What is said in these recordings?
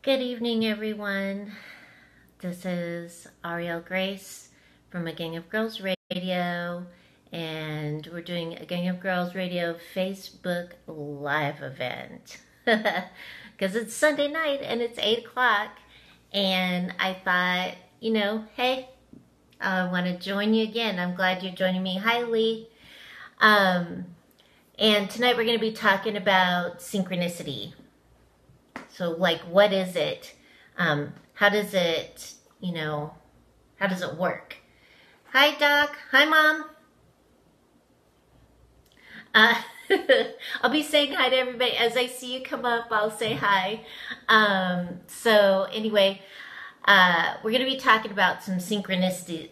Good evening, everyone. This is Ariel Grace from A Gang of Girls Radio, and we're doing A Gang of Girls Radio Facebook Live event because it's Sunday night and it's 8 o'clock, and I thought, hey, I want to join you again. I'm glad you're joining me. Hi, Lee. And tonight we're going to be talking about synchronicity. So, what is it? How does it, how does it work? Hi, Doc. Hi, Mom. I'll be saying hi to everybody. As I see you come up, I'll say hi. So, anyway, we're going to be talking about some synchronicity.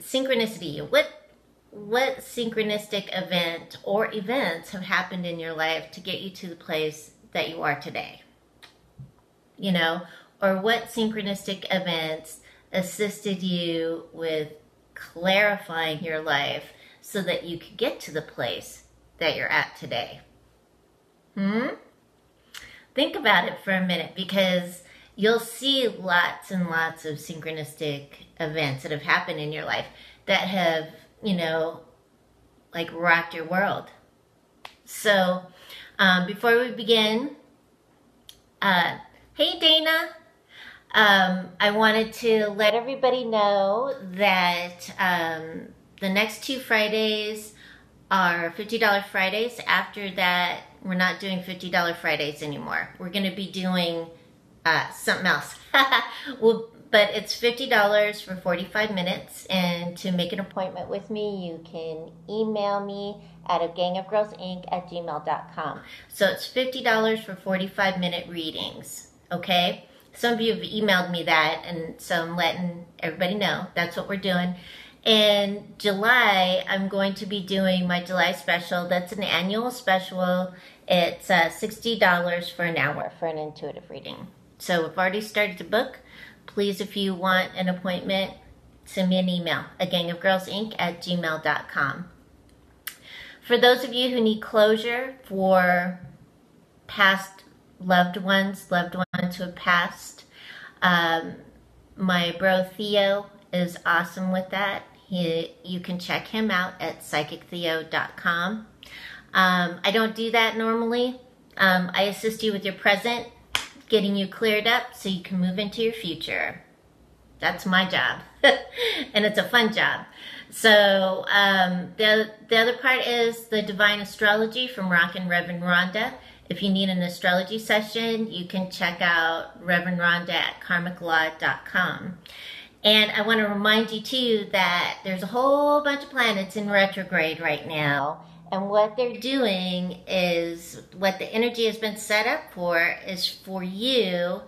What synchronistic event or events have happened in your life to get you to the place that you are today? Or what synchronistic events assisted you with clarifying your life so that you could get to the place that you're at today? Think about it for a minute, because you'll see lots and lots of synchronistic events that have happened in your life that have, rocked your world. So, before we begin, hey, Dana. I wanted to let everybody know that the next 2 Fridays are $50 Fridays. After that, we're not doing $50 Fridays anymore. We're going to be doing something else. But it's $50 for 45 minutes. And to make an appointment with me, you can email me at agangofgirlsinc@gmail.com. So it's $50 for 45-minute readings. Okay, some of you have emailed me that, and so I'm letting everybody know that's what we're doing. In July, I'm going to be doing my July special. That's an annual special. It's $60 for an hour for an intuitive reading. So we've already started to book. Please, if you want an appointment, send me an email, agangofgirlsinc@gmail.com. For those of you who need closure for past loved ones who have passed, my bro Theo is awesome with that. You can check him out at psychictheo.com. I don't do that normally. I assist you with your present, getting you cleared up so you can move into your future. That's my job. And it's a fun job. So the other part is the Divine Astrology from Rockin' Reverend Rhonda. If you need an astrology session, you can check out Reverend Rhonda at karmiclaw.com. And I want to remind you, too, that there's a whole bunch of planets in retrograde right now. And what they're doing is, what the energy has been set up for is for you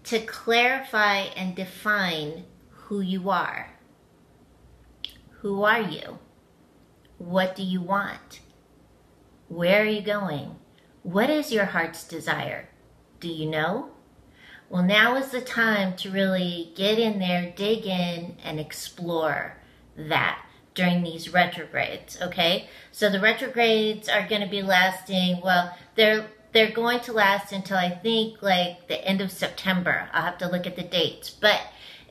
to clarify and define who you are. Who are you? What do you want? Where are you going? What is your heart's desire? Do you know? Well, now is the time to really get in there, dig in, and explore that during these retrogrades, okay? So the retrogrades are going to be lasting, well, they're going to last until I think like the end of September. I'll have to look at the dates. But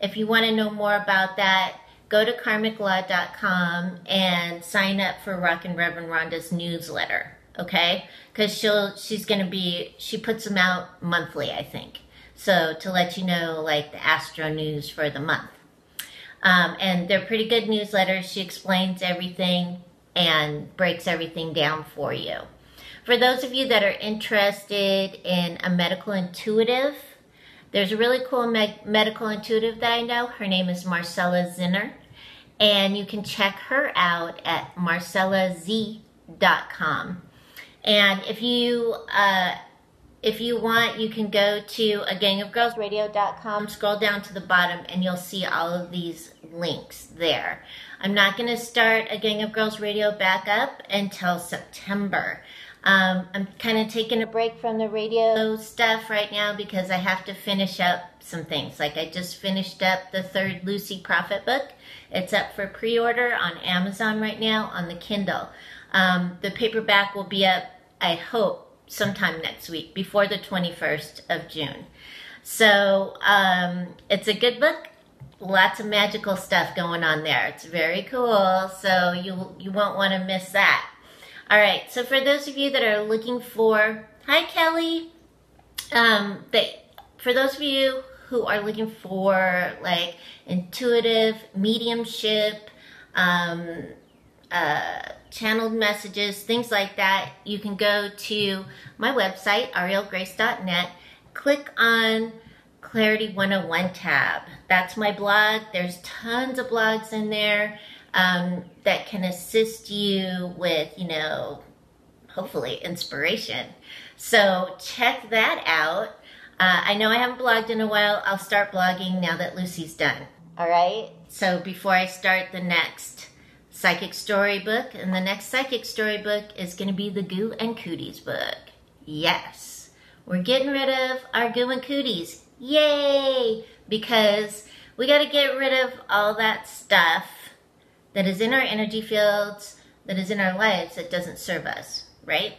if you want to know more about that, go to karmiclaw.com and sign up for Rockin' Reverend Rhonda's newsletter. Okay, because she puts them out monthly, I think. So to let you know, like the astro news for the month. And they're pretty good newsletters. She explains everything and breaks everything down for you. For those of you that are interested in a medical intuitive, there's a really cool medical intuitive that I know. Her name is Marcella Zinner. And you can check her out at marcellaz.com. And if you want, you can go to agangofgirlsradio.com, scroll down to the bottom, and you'll see all of these links there. I'm not going to start A Gang of Girls Radio back up until September. I'm kind of taking a break from the radio stuff right now because I have to finish up some things. Like I just finished up the 3rd Lucy Prophet book. It's up for pre-order on Amazon right now on the Kindle. The paperback will be up, I hope, sometime next week, before the 21st of June. So it's a good book. Lots of magical stuff going on there. It's very cool. So you won't want to miss that. All right. So for those of you that are looking for, hi Kelly. For those of you who are looking for like intuitive mediumship, channeled messages, things like that, you can go to my website, arielgrace.net, click on Clarity 101 tab. That's my blog. There's tons of blogs in there that can assist you with, you know, hopefully inspiration. So check that out. I know I haven't blogged in a while. I'll start blogging now that Lucy's done. All right. So before I start the next psychic storybook, and the next psychic storybook is going to be the Goo and Cooties book. Yes, we're getting rid of our Goo and Cooties. Yay! Because we got to get rid of all that stuff that is in our energy fields, that is in our lives that doesn't serve us, right?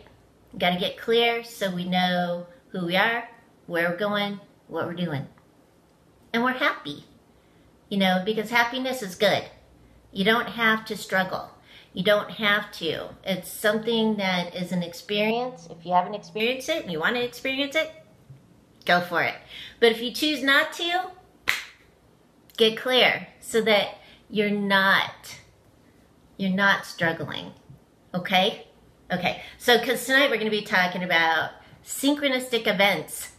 We got to get clear so we know who we are, where we're going, what we're doing. And we're happy, you know, because happiness is good. You don't have to struggle. You don't have to. It's something that is an experience. If you haven't experienced it and you want to experience it, go for it. But if you choose not to, get clear so that you're not struggling. Okay? Okay. So because tonight we're going to be talking about synchronistic events.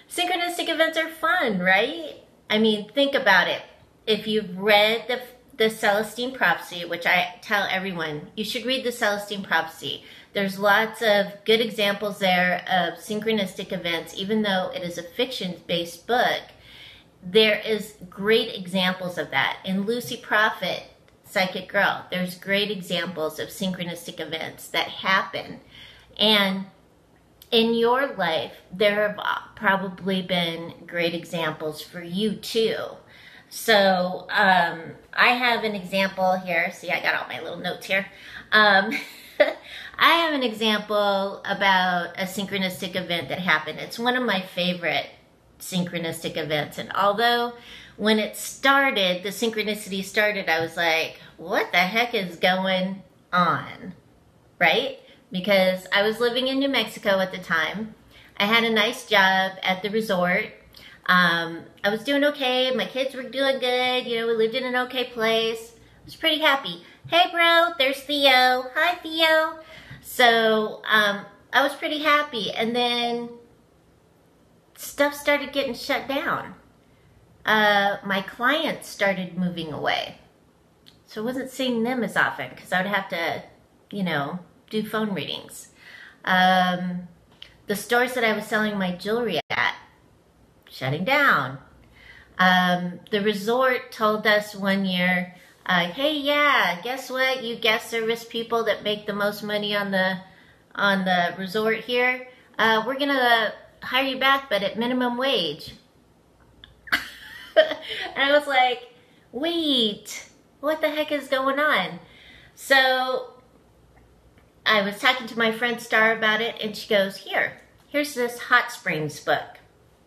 Synchronistic events are fun, right? I mean, think about it. If you've read the Celestine Prophecy, which I tell everyone, you should read the Celestine Prophecy. There's lots of good examples there of synchronistic events. Even though it is a fiction-based book, there is great examples of that. In Lucy Prophet, Psychic Girl, there's great examples of synchronistic events that happen. And in your life, there have probably been great examples for you too. So I have an example here. See, I got all my little notes here. I have an example about a synchronistic event that happened. It's one of my favorite synchronistic events. And although when it started, the synchronicity started, I was like, what the heck is going on? Right? Because I was living in New Mexico at the time. I had a nice job at the resort. I was doing okay. My kids were doing good. You know, we lived in an okay place. I was pretty happy. Hey, bro, there's Theo. Hi, Theo. So, I was pretty happy. And then stuff started getting shut down. My clients started moving away. So I wasn't seeing them as often because I would have to, you know, do phone readings. The stores that I was selling my jewelry at, shutting down. The resort told us one year, hey, yeah, guess what? You guest service people that make the most money on the resort here, we're gonna hire you back, but at minimum wage. And I was like, wait, what the heck is going on? So I was talking to my friend Star about it, and she goes, here's this hot springs book.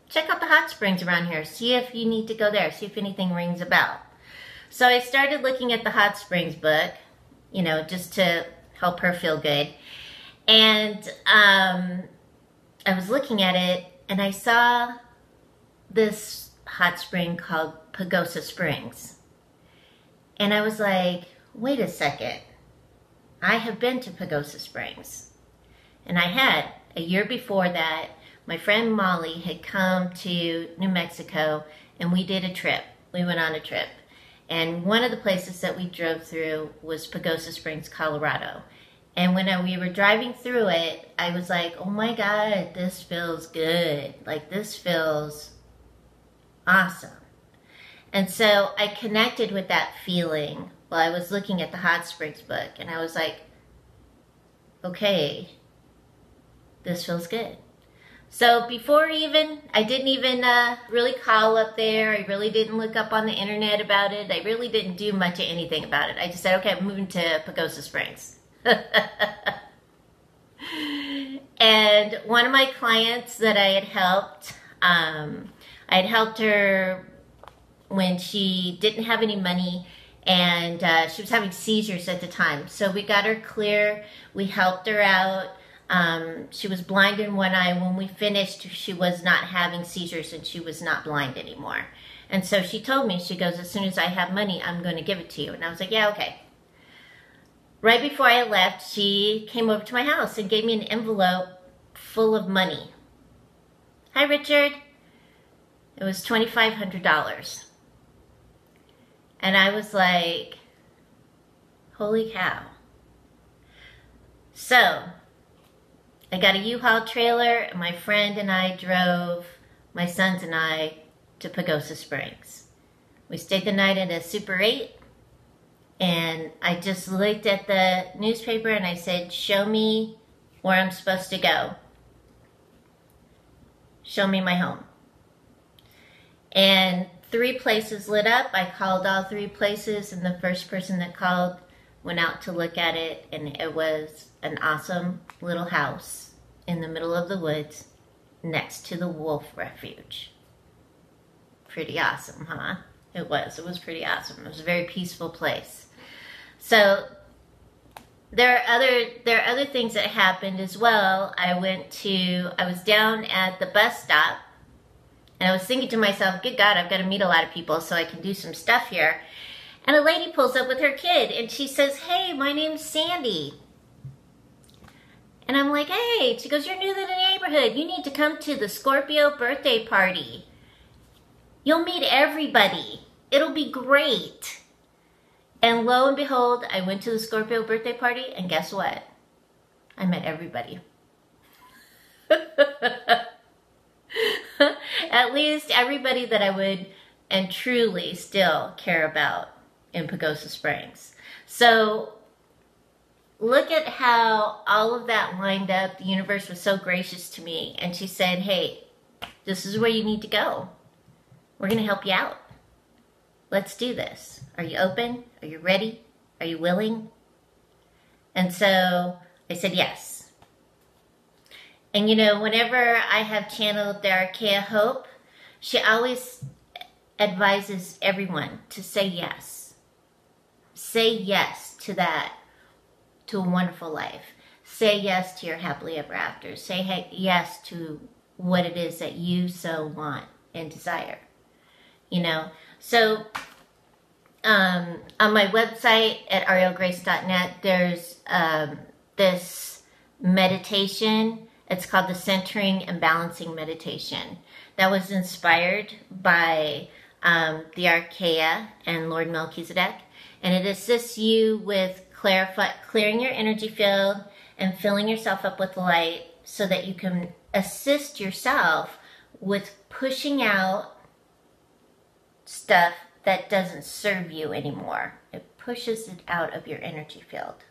Check out the hot springs around here. See if you need to go there. See if anything rings a bell. So I started looking at the hot springs book, you know, just to help her feel good. And I was looking at it, and I saw this hot spring called Pagosa Springs. And I was like, wait a second. I have been to Pagosa Springs. And I had. A year before that, my friend Molly had come to New Mexico, and we did a trip. We went on a trip. And one of the places that we drove through was Pagosa Springs, Colorado. And when we were driving through it, I was like, oh my God, this feels good. Like, this feels awesome. And so I connected with that feeling while I was looking at the hot springs book. And I was like, okay, this feels good. So before I didn't even really call up there. I really didn't look up on the internet about it. I really didn't do much of anything about it. I just said, okay, I'm moving to Pagosa Springs. And one of my clients that I had helped I had helped her when she didn't have any money, and she was having seizures at the time. So we got her clear. We helped her out. She was blind in one eye. When we finished, she was not having seizures and she was not blind anymore. And so she told me, she goes, as soon as I have money, I'm going to give it to you. And I was like, yeah, okay. Right before I left, she came over to my house and gave me an envelope full of money. Hi, Richard. It was $2,500. And I was like, holy cow. So I got a U-Haul trailer, and my friend and I drove, my sons and I, to Pagosa Springs. We stayed the night in a Super 8, and I just looked at the newspaper and I said, show me where I'm supposed to go. Show me my home. And 3 places lit up. I called all 3 places, and the first person that called went out to look at it, and it was an awesome little house in the middle of the woods next to the wolf refuge. Pretty awesome, huh? It was pretty awesome. It was a very peaceful place. So there are other things that happened as well. I was down at the bus stop, and I was thinking to myself, good God, I've got to meet a lot of people so I can do some stuff here. And a lady pulls up with her kid, and she says, hey, my name's Sandy. And I'm like, hey. She goes, you're new to the neighborhood. You need to come to the Scorpio birthday party. You'll meet everybody. It'll be great. And lo and behold, I went to the Scorpio birthday party, and guess what? I met everybody. At least everybody that I would and truly still care about in Pagosa Springs. So look at how all of that lined up. The universe was so gracious to me, and she said, hey, this is where you need to go. We're going to help you out. Let's do this. Are you open? Are you ready? Are you willing? And so I said yes. And you know, whenever I have channeled the Archaea Hope, she always advises everyone to say yes. Say yes to that, to a wonderful life. Say yes to your happily ever after. Say yes to what it is that you so want and desire. You know, so on my website at arielgrace.net, there's this meditation. It's called the Centering and Balancing Meditation. That was inspired by the Archaea and Lord Melchizedek. And it assists you with clearing your energy field and filling yourself up with light so that you can assist yourself with pushing out stuff that doesn't serve you anymore. It pushes it out of your energy field.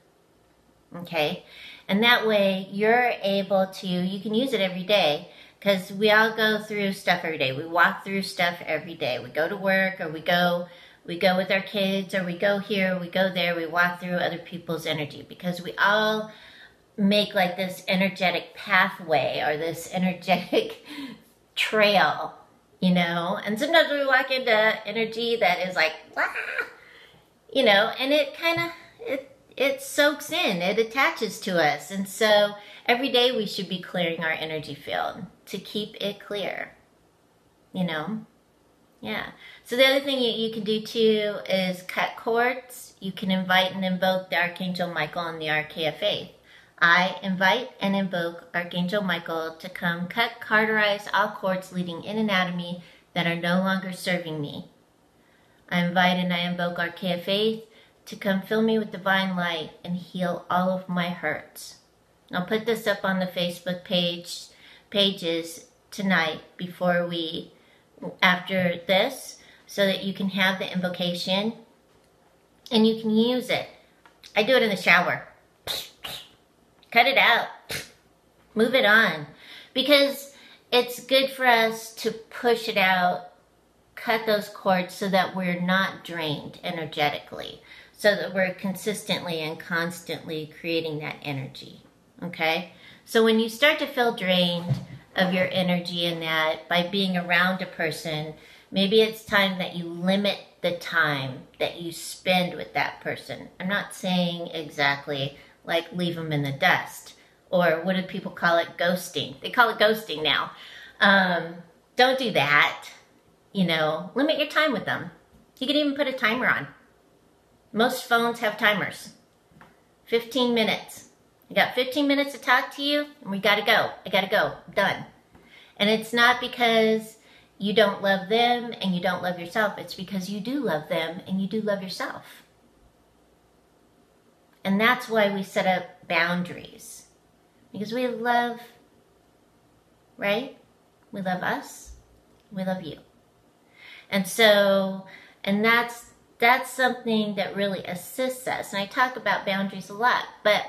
Okay? And that way you're able to, you can use it every day, because we all go through stuff every day. We walk through stuff every day. We go to work, or we go with our kids, or we go here, we go there, we walk through other people's energy, because we all make like this energetic pathway or this energetic trail, you know. And sometimes we walk into energy that is like, ah, you know, and it kind of, it soaks in, it attaches to us. And so every day we should be clearing our energy field to keep it clear, you know. Yeah. So the other thing you can do too is cut cords. You can invite and invoke the Archangel Michael and the Archaea Faith. I invite and invoke Archangel Michael to come cut, cauterize all cords leading in and out of me that are no longer serving me. I invite and I invoke Archaea Faith to come fill me with divine light and heal all of my hurts. I'll put this up on the Facebook pages tonight after this, so that you can have the invocation and you can use it. I do it in the shower. Cut it out. Move it on. Because it's good for us to push it out, cut those cords so that we're not drained energetically, so that we're consistently and constantly creating that energy. Okay? So when you start to feel drained, of your energy in that by being around a person. Maybe it's time that you limit the time that you spend with that person. I'm not saying exactly like leave them in the dust, or what do people call it? Ghosting. They call it ghosting now. Don't do that. You know, limit your time with them. You can even put a timer on. Most phones have timers. 15 minutes. I got 15 minutes to talk to you, and we gotta go. I gotta go. Done. And it's not because you don't love them and you don't love yourself. It's because you do love them and you do love yourself. And that's why we set up boundaries. Because we love, right? We love us. We love you. And so, and that's something that really assists us. And I talk about boundaries a lot, but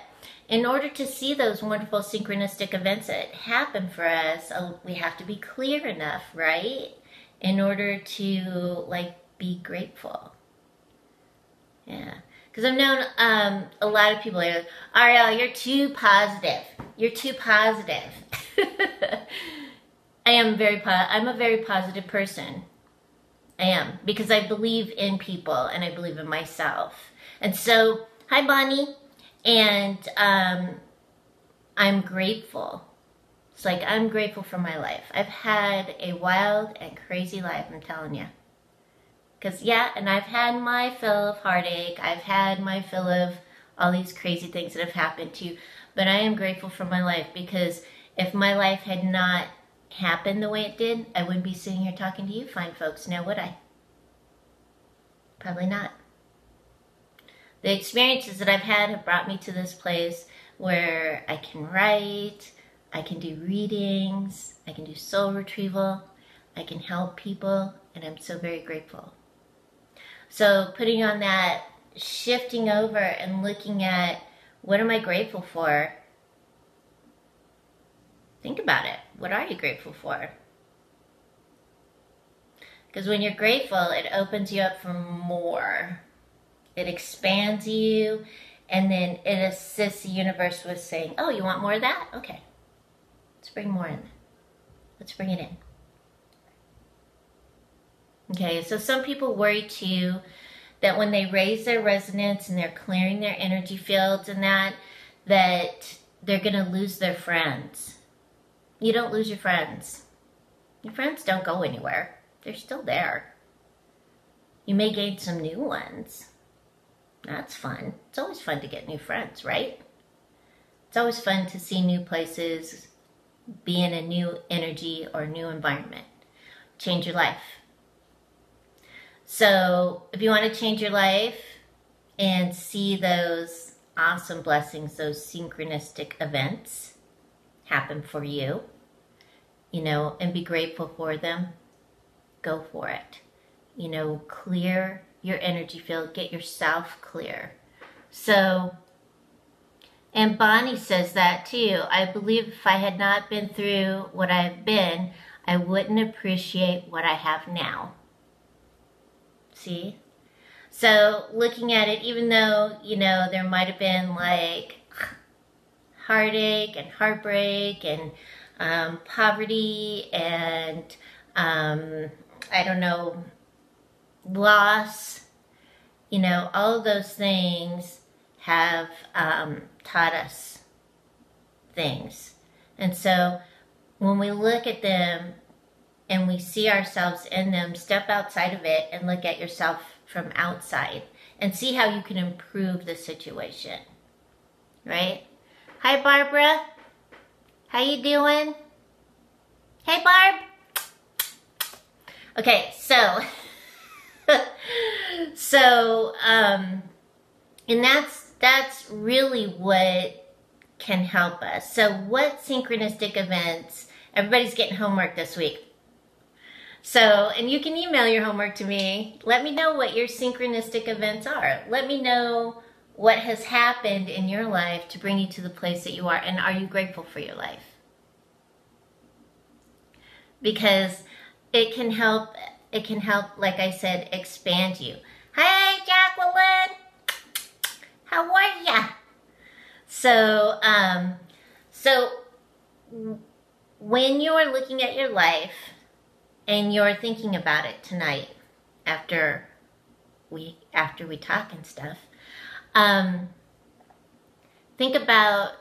in order to see those wonderful synchronistic events that happen for us, we have to be clear enough, right? In order to like be grateful. Yeah. Because I've known a lot of people are like, Ariel, you're too positive. You're too positive. I'm a very positive person. I am, because I believe in people and I believe in myself. And so, hi Bonnie, and I'm grateful. It's like I'm grateful for my life. I've had a wild and crazy life, I'm telling you. Because yeah, and I've had my fill of heartache. I've had my fill of all these crazy things that have happened to you. But I am grateful for my life, because if my life had not happened the way it did, I wouldn't be sitting here talking to you fine folks now, would I? Probably not. The experiences that I've had have brought me to this place where I can write, I can do readings, I can do soul retrieval, I can help people, and I'm so very grateful. So putting on that, shifting over and looking at what am I grateful for? Think about it. What are you grateful for? Because when you're grateful, it opens you up for more. It expands you, and then it assists the universe with saying, oh, you want more of that? Okay. Let's bring more in. Let's bring it in. Okay, so some people worry too that when they raise their resonance and they're clearing their energy fields and that they're going to lose their friends. You don't lose your friends. Your friends don't go anywhere. They're still there. You may gain some new ones. That's fun. It's always fun to get new friends, right? It's always fun to see new places, be in a new energy or new environment. Change your life. So if you want to change your life and see those awesome blessings, those synchronistic events happen for you, you know, and be grateful for them, go for it. You know, clear your energy field, get yourself clear. So, and Bonnie says that too. I believe if I had not been through what I've been, I wouldn't appreciate what I have now. See? So looking at it, even though, you know, there might have been like heartache and heartbreak and poverty and, I don't know, loss, you know, all of those things have taught us things. And so when we look at them and we see ourselves in them, step outside of it and look at yourself from outside and see how you can improve the situation, right? Hi, Barbara. How you doing? Hey, Barb. Okay, so, and that's really what can help us. So what synchronistic events, everybody's getting homework this week. So, and you can email your homework to me. Let me know what your synchronistic events are. Let me know what has happened in your life to bring you to the place that you are, and are you grateful for your life? Because it can help, like I said, expand you. Hey, Jacqueline! How are ya? So when you're looking at your life and you're thinking about it tonight after we talk and stuff, think about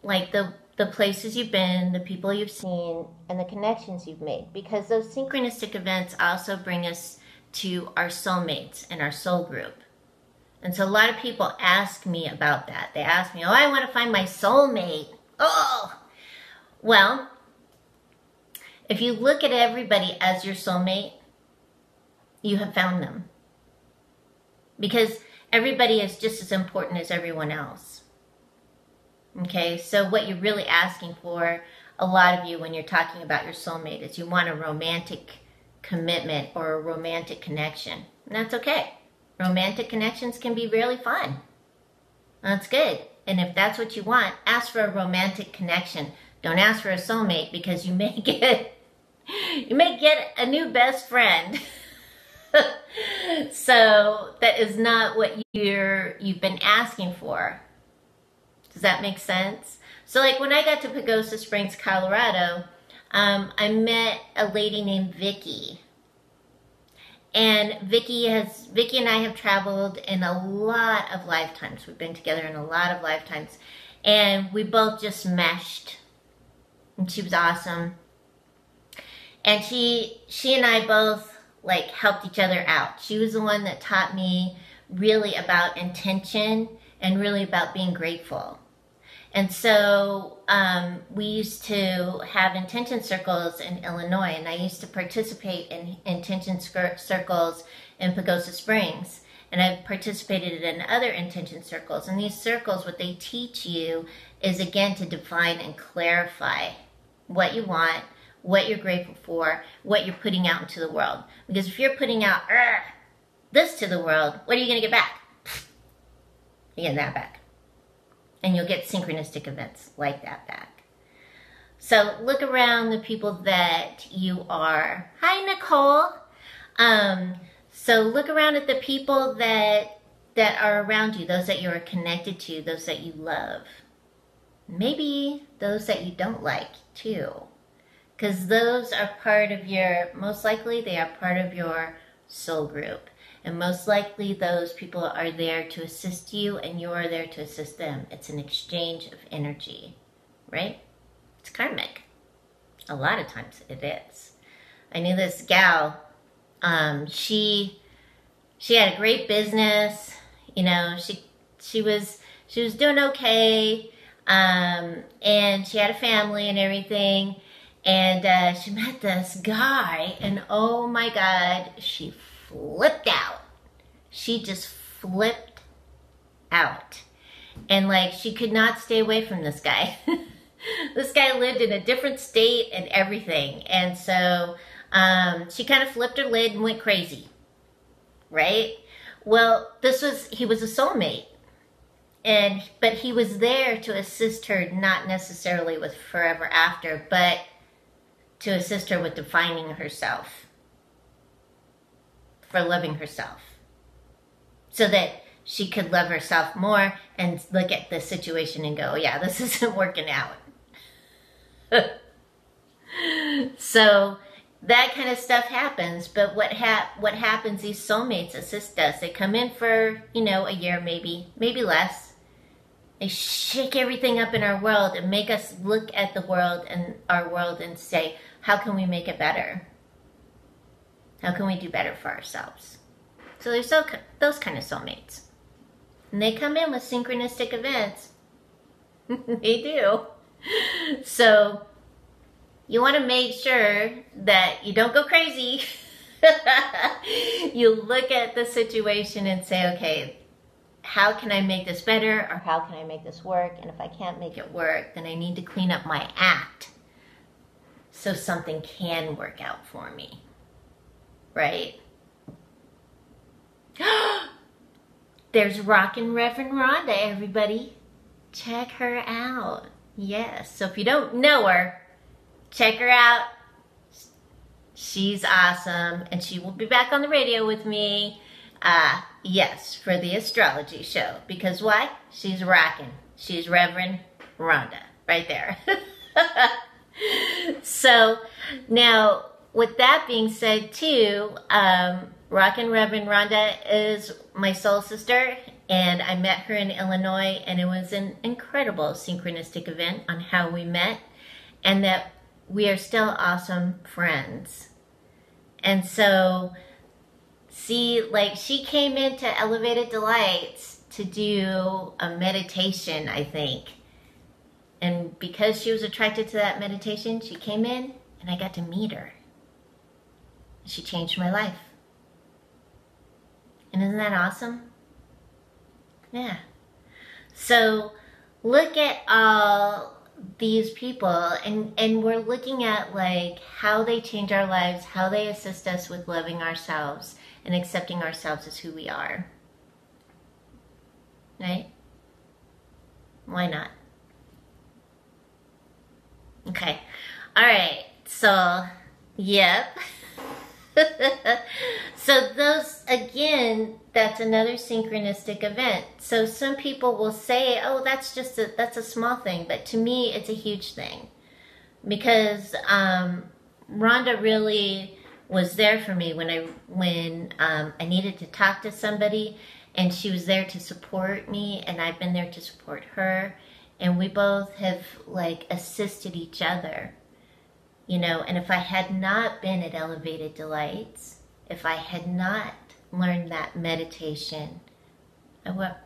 like the places you've been, the people you've seen, and the connections you've made, because those synchronistic events also bring us to our soulmates and our soul group. And so a lot of people ask me about that. They ask me, oh, I want to find my soulmate. Oh, well, if you look at everybody as your soulmate, you have found them. Because everybody is just as important as everyone else. Okay, so what you're really asking for, a lot of you, when you're talking about your soulmate, is you want a romantic commitment or a romantic connection. And that's okay. Romantic connections can be really fun. That's good. And if that's what you want, ask for a romantic connection. Don't ask for a soulmate, because you may get a new best friend. So that is not what you've been asking for. Does that make sense? So like when I got to Pagosa Springs, Colorado, I met a lady named Vicky. And Vicky and I have traveled in a lot of lifetimes. We've been together in a lot of lifetimes. And we both just meshed. And she was awesome. And she and I both like helped each other out. She was the one that taught me really about intention and really about being grateful. And so we used to have intention circles in Illinois, and I used to participate in intention circles in Pagosa Springs. And I've participated in other intention circles. And these circles, what they teach you is, again, to define and clarify what you want, what you're grateful for, what you're putting out into the world. Because if you're putting out this to the world, what are you going to get back? You get that back. And you'll get synchronistic events like that back. So look around the people that you are. Hi, Nicole. So look around at the people that are around you, those that you're connected to, those that you love. Maybe those that you don't like too. Because those are part of most likely they are part of your soul group. And most likely those people are there to assist you, and you are there to assist them. It's an exchange of energy, right? It's karmic. A lot of times it is. I knew this gal, she had a great business, you know, she was doing okay, and she had a family and everything, and she met this guy, and oh my God, she flipped out. She just flipped out. And like, she could not stay away from this guy. This guy lived in a different state and everything. And so she kind of flipped her lid and went crazy. Right? Well, he was a soulmate. But he was there to assist her, not necessarily with forever after, but to assist her with defining herself. For loving herself, so that she could love herself more and look at the situation and go, oh, yeah, this isn't working out. So that kind of stuff happens. But what happens, these soulmates assist us. They come in for, a year, maybe less. They shake everything up in our world and make us look at the world and our world and say, how can we make it better? How can we do better for ourselves? So there's those kind of soulmates. And they come in with synchronistic events. They do. So you want to make sure that you don't go crazy. You look at the situation and say, okay, how can I make this better? Or how can I make this work? And if I can't make it work, then I need to clean up my act so something can work out for me. Right? There's Rockin' Reverend Rhonda, everybody. Check her out. Yes. So if you don't know her, check her out. She's awesome. And she will be back on the radio with me. Yes, for the astrology show. Because why? She's rocking. She's Reverend Rhonda. Right there. So now, with that being said, too, Rockin' Reverend Rhonda is my soul sister, and I met her in Illinois, and it was an incredible synchronistic event on how we met, and that we are still awesome friends. And so, see, like, she came into Elevated Delights to do a meditation, I think. And because she was attracted to that meditation, she came in and I got to meet her. She changed my life. And isn't that awesome? Yeah. So look at all these people, and we're looking at like how they change our lives, how they assist us with loving ourselves and accepting ourselves as who we are. Right? Why not? Okay. All right. So, yep. So those, again, that's another synchronistic event. So some people will say, oh, that's a small thing. But to me, it's a huge thing. Because Rhonda really was there for me when I needed to talk to somebody. And she was there to support me. And I've been there to support her. And we both have, like, assisted each other, you know. And if I had not been at Elevated Delights, if I had not learned that meditation,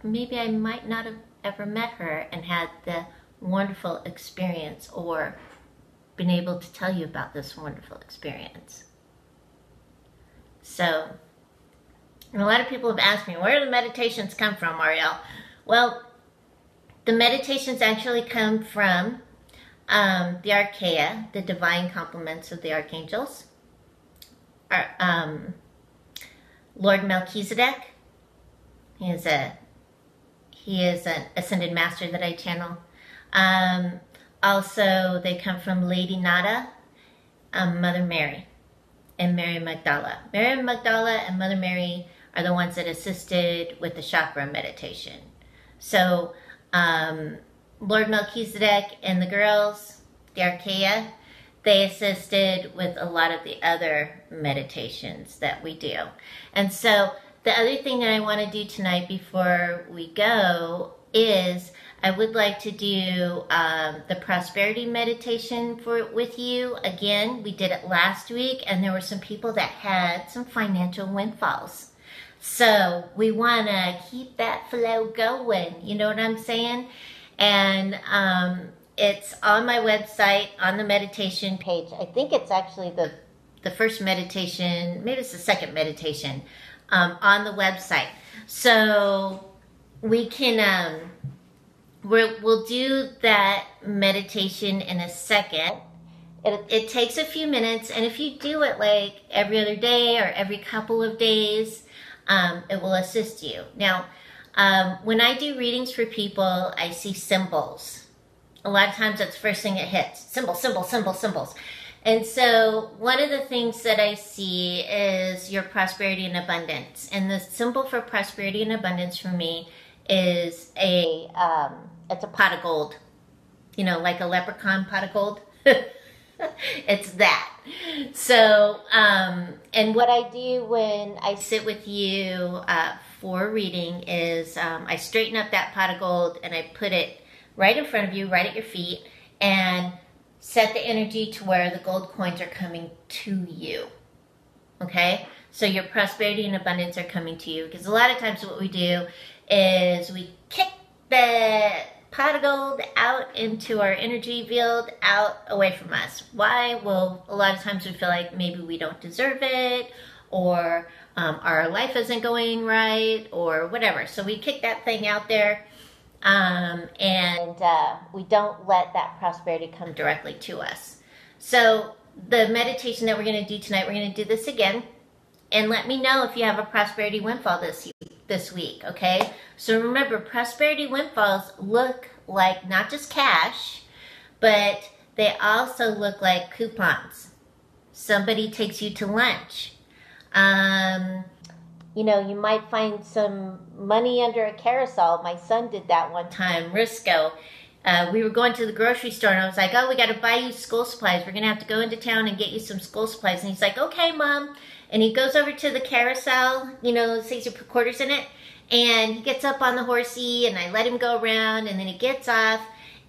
maybe I might not have ever met her and had the wonderful experience or been able to tell you about this wonderful experience. So, and a lot of people have asked me, where do the meditations come from, Ariel? Well, the meditations actually come from the Archaea, the divine complements of the archangels. Lord Melchizedek, he is an ascended master that I channel. Also, they come from Lady Nada, Mother Mary, and Mary Magdala. Mary Magdala and Mother Mary are the ones that assisted with the chakra meditation. So, Lord Melchizedek and the girls, the Archaea, they assisted with a lot of the other meditations that we do. And so the other thing that I want to do tonight before we go is I would like to do the prosperity meditation with you. Again, we did it last week, and there were some people that had some financial windfalls. So we want to keep that flow going. You know what I'm saying? And it's on my website, on the meditation page. I think it's actually the first meditation, maybe it's the second meditation on the website. So we can, we'll do that meditation in a second. It takes a few minutes, and if you do it like every other day or every couple of days, it will assist you. Now, when I do readings for people, I see symbols. A lot of times that's the first thing it hits. Symbols, symbols, symbols, symbols. And so one of the things that I see is your prosperity and abundance. And the symbol for prosperity and abundance for me is it's a pot of gold. You know, like a leprechaun pot of gold. It's that. So, and what I do when I sit with you for a reading is I straighten up that pot of gold and I put it right in front of you, right at your feet, and set the energy to where the gold coins are coming to you. Okay? So your prosperity and abundance are coming to you. Because a lot of times what we do is we kick the pot of gold out into our energy field, out away from us. Why? Well, a lot of times we feel like maybe we don't deserve it, or our life isn't going right, or whatever. So we kick that thing out there, and we don't let that prosperity come directly to us. So the meditation that we're going to do tonight, we're going to do this again, and let me know if you have a prosperity windfall this week, okay? So remember, prosperity windfalls look like not just cash, but they also look like coupons. Somebody takes you to lunch. You know, you might find some money under a carousel. My son did that one time, Risco. we were going to the grocery store, and I was like, oh, we got to buy you school supplies. We're going to have to go into town and get you some school supplies. And he's like, okay, Mom. And he goes over to the carousel, you know, those things you put quarters in it. And he gets up on the horsey, and I let him go around, and then he gets off.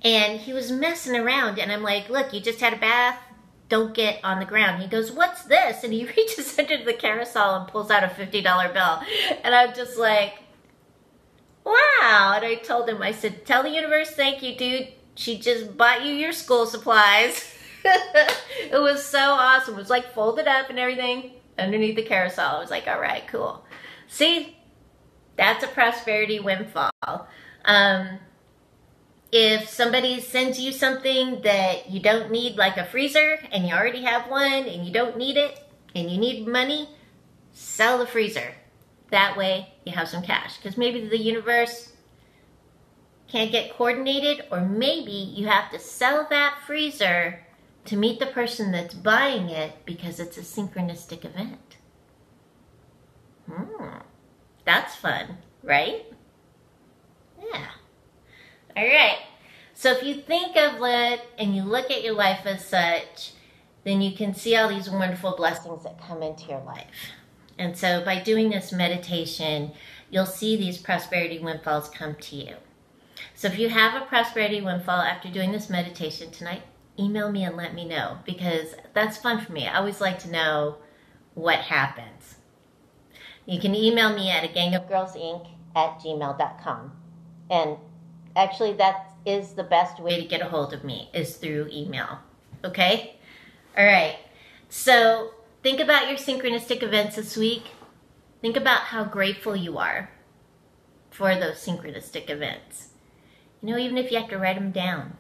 And he was messing around. And I'm like, look, you just had a bath. Don't get on the ground. He goes, what's this? And he reaches under the carousel and pulls out a $50 bill. And I'm just like, wow. And I told him, I said, tell the universe, thank you, dude. She just bought you your school supplies. It was so awesome. It was like folded up and everything underneath the carousel. I was like, all right, cool. See, that's a prosperity windfall. If somebody sends you something that you don't need, like a freezer, and you already have one and you don't need it and you need money, sell the freezer. That way you have some cash, because maybe the universe can't get coordinated, or maybe you have to sell that freezer to meet the person that's buying it because it's a synchronistic event. That's fun, right? Yeah. All right. So if you think of it and you look at your life as such, then you can see all these wonderful blessings that come into your life. And so by doing this meditation, you'll see these prosperity windfalls come to you. So if you have a prosperity windfall after doing this meditation tonight, email me and let me know, because that's fun for me. I always like to know what happens. You can email me at agangofgirlsinc@gmail.com. And actually, that is the best way to get a hold of me, is through email. Okay? All right. So think about your synchronistic events this week. Think about how grateful you are for those synchronistic events. You know, even if you have to write them down.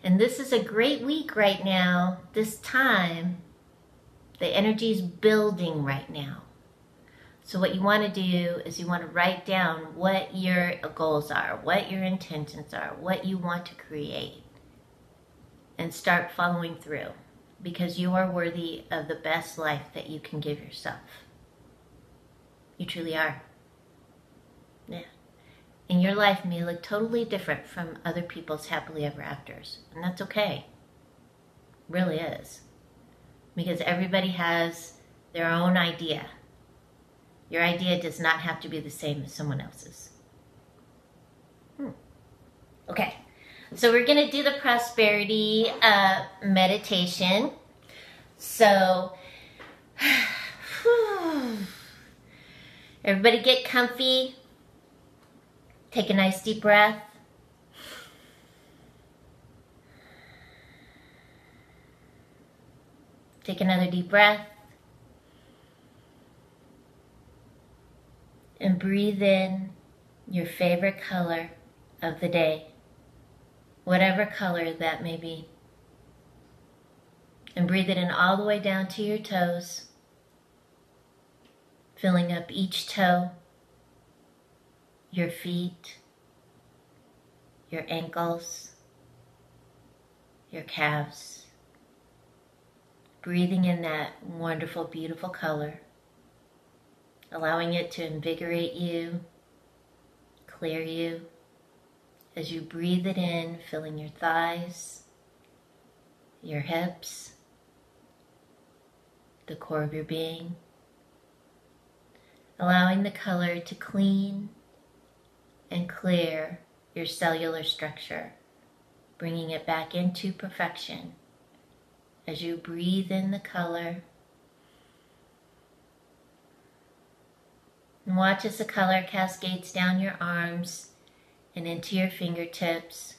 And this is a great week right now. This time, the energy is building right now. So what you want to do is you want to write down what your goals are, what your intentions are, what you want to create, and start following through, because you are worthy of the best life that you can give yourself. You truly are. Yeah. And your life may look totally different from other people's happily ever afters, and that's okay. It really is. Because everybody has their own idea. Your idea does not have to be the same as someone else's. Okay, so we're going to do the prosperity meditation. So, everybody get comfy. Take a nice deep breath. Take another deep breath. And breathe in your favorite color of the day, whatever color that may be. And breathe it in all the way down to your toes, filling up each toe, your feet, your ankles, your calves. Breathing in that wonderful, beautiful color, allowing it to invigorate you, clear you, as you breathe it in, filling your thighs, your hips, the core of your being, allowing the color to clean and clear your cellular structure, bringing it back into perfection as you breathe in the color. And watch as the color cascades down your arms and into your fingertips,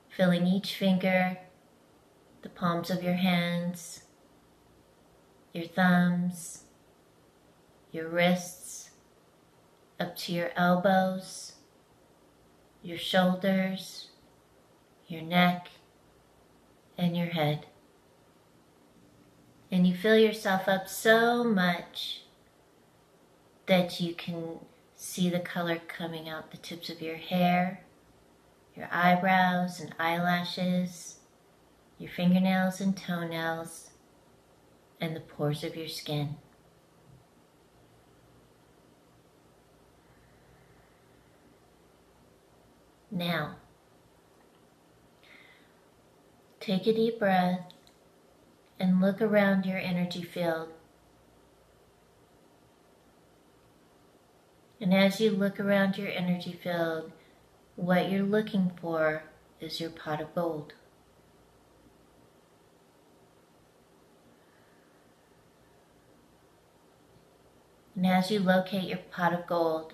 filling each finger, the palms of your hands, your thumbs, your wrists, up to your elbows, your shoulders, your neck, and your head. And you fill yourself up so much that you can see the color coming out the tips of your hair, your eyebrows and eyelashes, your fingernails and toenails, and the pores of your skin. Now, Take a deep breath and look around your energy field. And as you look around your energy field, what you're looking for is your pot of gold. And as you locate your pot of gold,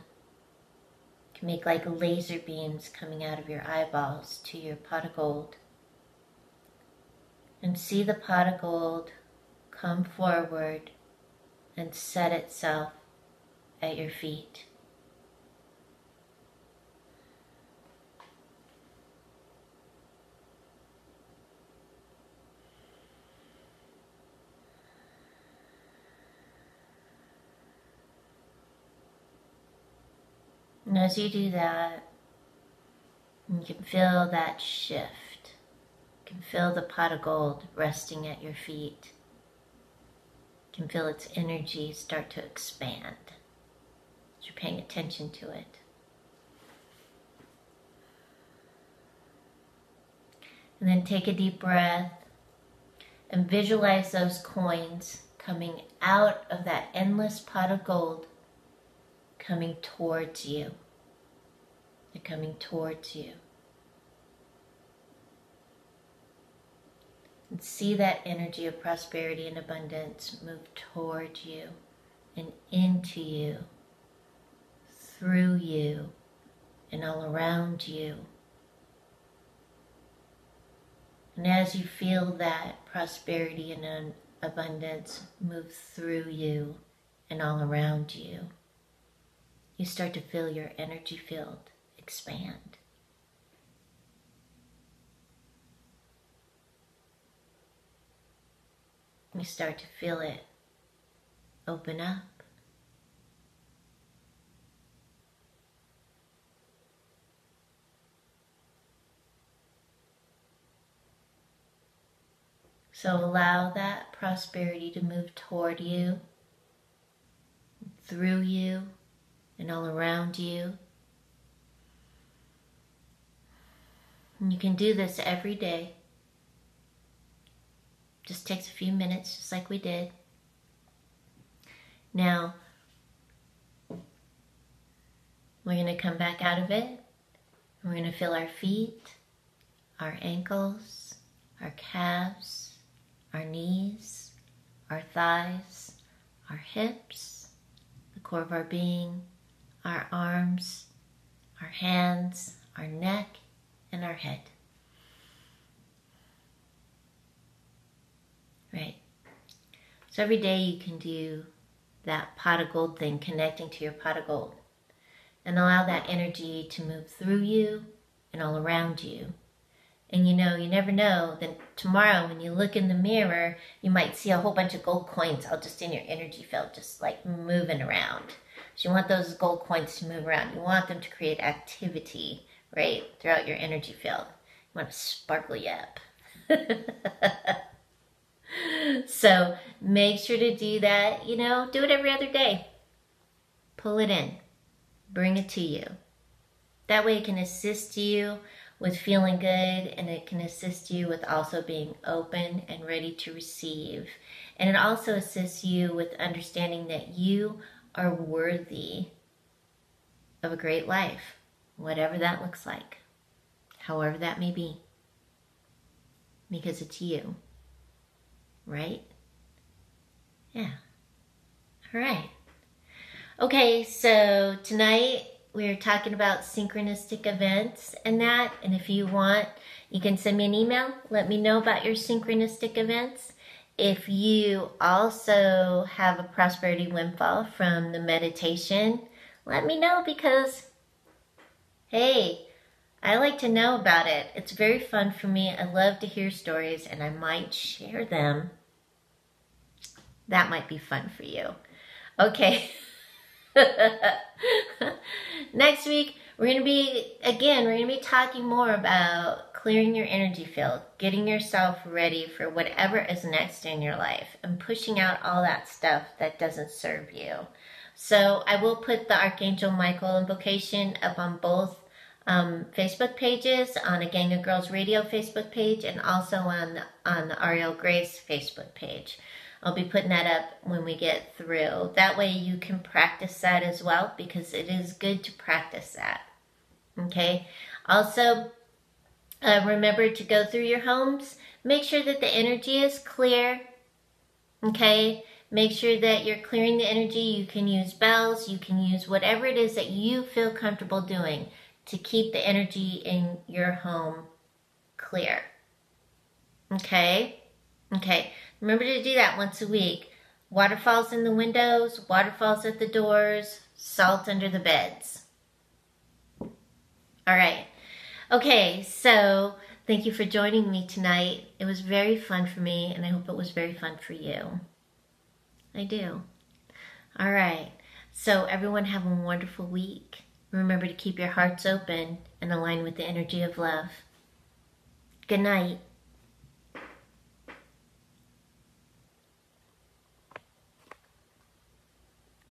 you can make like laser beams coming out of your eyeballs to your pot of gold. And see the pot of gold come forward and set itself at your feet. And as you do that, you can feel that shift. You can feel the pot of gold resting at your feet. You can feel its energy start to expand as you're paying attention to it. And then take a deep breath and visualize those coins coming out of that endless pot of gold, coming towards you. They're coming towards you. And see that energy of prosperity and abundance move towards you and into you, through you, and all around you. And as you feel that prosperity and abundance move through you and all around you, you start to feel your energy field expand. You start to feel it open up. So allow that prosperity to move toward you, through you, and all around you. And you can do this every day. Just takes a few minutes, just like we did. Now, we're going to come back out of it. We're going to feel our feet, our ankles, our calves, our knees, our thighs, our hips, the core of our being, our arms, our hands, our neck, and our head. Right. So every day you can do that pot of gold thing, connecting to your pot of gold. And allow that energy to move through you and all around you. And you never know, then tomorrow when you look in the mirror, you might see a whole bunch of gold coins all just in your energy field, just like moving around. So you want those gold coins to move around. You want them to create activity, right, throughout your energy field. You want to sparkle you up. So make sure to do that, do it every other day. Pull it in, bring it to you. That way it can assist you with feeling good, and it can assist you with also being open and ready to receive. And it also assists you with understanding that you are worthy of a great life, whatever that looks like, however that may be, because it's you. Right? Yeah. All right. Okay, so tonight we're talking about synchronistic events and that. And if you want, you can send me an email. Let me know about your synchronistic events. If you also have a prosperity windfall from the meditation, let me know, because, hey, I like to know about it. It's very fun for me. I love to hear stories, and I might share them. That might be fun for you. Okay. Next week, we're going to be talking more about clearing your energy field, getting yourself ready for whatever is next in your life, and pushing out all that stuff that doesn't serve you. So I will put the Archangel Michael invocation up on both Facebook pages, on a Gang of Girls Radio Facebook page, and also on the Ariel Grace Facebook page. I'll be putting that up when we get through. That way you can practice that as well, because it is good to practice that. Okay? Also, remember to go through your homes. Make sure that the energy is clear. Okay? Make sure that you're clearing the energy. You can use bells. You can use whatever it is that you feel comfortable doing to keep the energy in your home clear. Okay? Okay. Remember to do that once a week. Waterfalls in the windows, waterfalls at the doors, salt under the beds. All right. Okay, so thank you for joining me tonight. It was very fun for me, and I hope it was very fun for you. I do. All right. So everyone have a wonderful week. Remember to keep your hearts open and align with the energy of love. Good night.